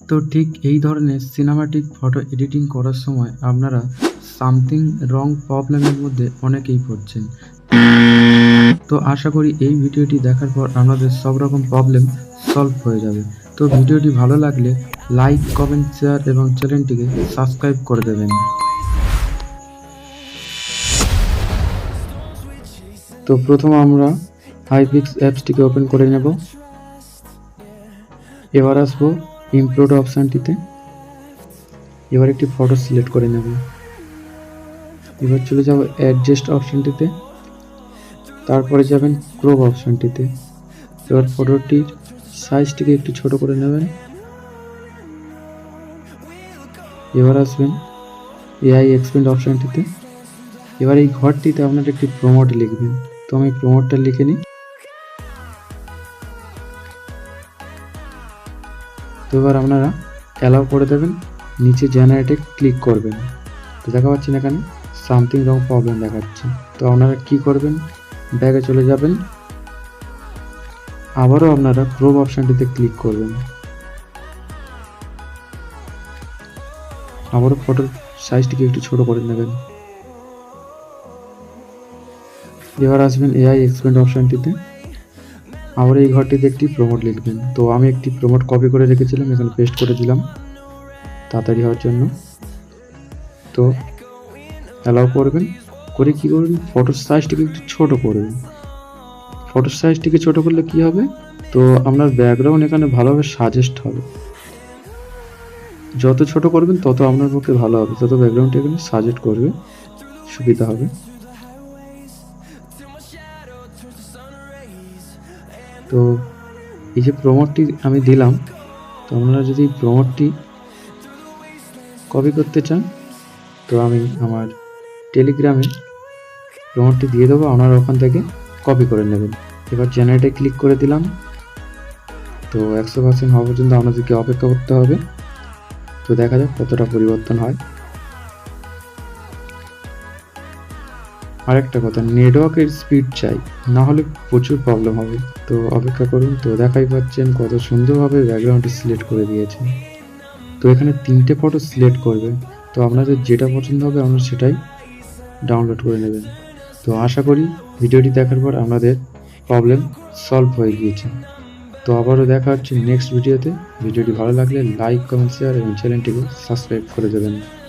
তো ঠিক এই ধরনের সিনেমাটিক ফটো এডিটিং করার সময় আপনারা সামথিং রং প্রবলেমের মধ্যে অনেকেই পড়ছেন। তো আশা করি এই ভিডিওটি দেখার পর আপনাদের সব রকম প্রবলেম সলভ হয়ে যাবে। তো ভিডিওটি ভালো লাগলে লাইক, কমেন্ট, শেয়ার এবং চ্যানেলটিকে সাবস্ক্রাইব করে দেবেন। তো প্রথম আমরা হাইপিক্স অ্যাপসটিকে ওপেন করে নেব। এবার আসবো ইমপ্লোড অপশানটিতে। এবার একটি ফটো সিলেক্ট করে নেব। এবার চলে যাব অ্যাডজাস্ট অপশানটিতে, তারপরে যাবেন ক্রপ অপশানটিতে। এবার ফটোটির সাইজটিকে একটু ছোট করে নেবেন। এবার আসবেন এআই এক্সপেন্ড অপশানটিতে। এবার এই ঘরটিতে আপনারা একটি প্রমোট লিখবেন। তো আমি প্রমোটটা লিখে নিই। তো এবার আপনারা অ্যালাউ করে দেবেন, নিচে জেনারেটে ক্লিক করবেন। তো দেখা পাচ্ছেন এখানে সামথিং রং প্রবলেম দেখাচ্ছে। তো আপনারা কি করবেন, ব্যাগে চলে যাবেন, আবারও আপনারা ক্রপ অপশানটিতে ক্লিক করবেন। আবারও ফটোর সাইজটিকে একটু ছোট করে নেবেন। এবার আসবেন এআই এক্সপেন্ড অপশানটিতে। আবার এই ঘরটিতে একটি প্রমোট লিখবেন। তো আমি একটি প্রমোট কপি করে রেখেছিলাম, এখানে পেস্ট করে দিলাম তাড়াতাড়ি হওয়ার জন্য। তো অ্যালাউ করবেন, করে কি করবেন, ফটোর সাইজটিকে একটু ছোট করবেন। ফটোর সাইজটিকে ছোট করলে কি হবে, তো আপনার ব্যাকগ্রাউন্ড এখানে ভালোভাবে সাজেস্ট হবে। যত ছোট করবেন তত আপনার পক্ষে ভালো হবে, তত ব্যাকগ্রাউন্ডটা এখানে সাজেস্ট করবে, সুবিধা হবে। তো এই যে প্রমোটটি আমি দিলাম, তো আপনারা যদি প্রমোটটি কপি করতে চান তো আমি আমার টেলিগ্রামে প্রমোটটি দিয়ে দেবো, আপনারা ওখান থেকে কপি করে নেবেন। এবার জেনারেটে ক্লিক করে দিলাম। তো 100% হওয়া পর্যন্ত আপনাদেরকে অপেক্ষা করতে হবে। তো দেখা যাক কতটা পরিবর্তন হয়। আরেকটা কথা, নেটওয়ার্কের স্পিড চাই, না হলে প্রচুর প্রবলেম হবে। তো অপেক্ষা করুন। তো দেখাই পাচ্ছেন কত সুন্দরভাবে ব্যাকগ্রাউন্ডটি সিলেক্ট করে দিয়েছে। তো এখানে 3টে ফটো সিলেক্ট করবে। তো আপনাদের যেটা পছন্দ হবে আপনারা সেটাই ডাউনলোড করে নেবেন। তো আশা করি ভিডিওটি দেখার পর আপনাদের প্রবলেম সলভ হয়ে গিয়েছে। তো আবারও দেখা হচ্ছে নেক্সট ভিডিওতে। ভিডিওটি ভালো লাগলে লাইক, কমেন্ট, শেয়ার এবং চ্যানেলটিকে সাবস্ক্রাইব করে দেবেন।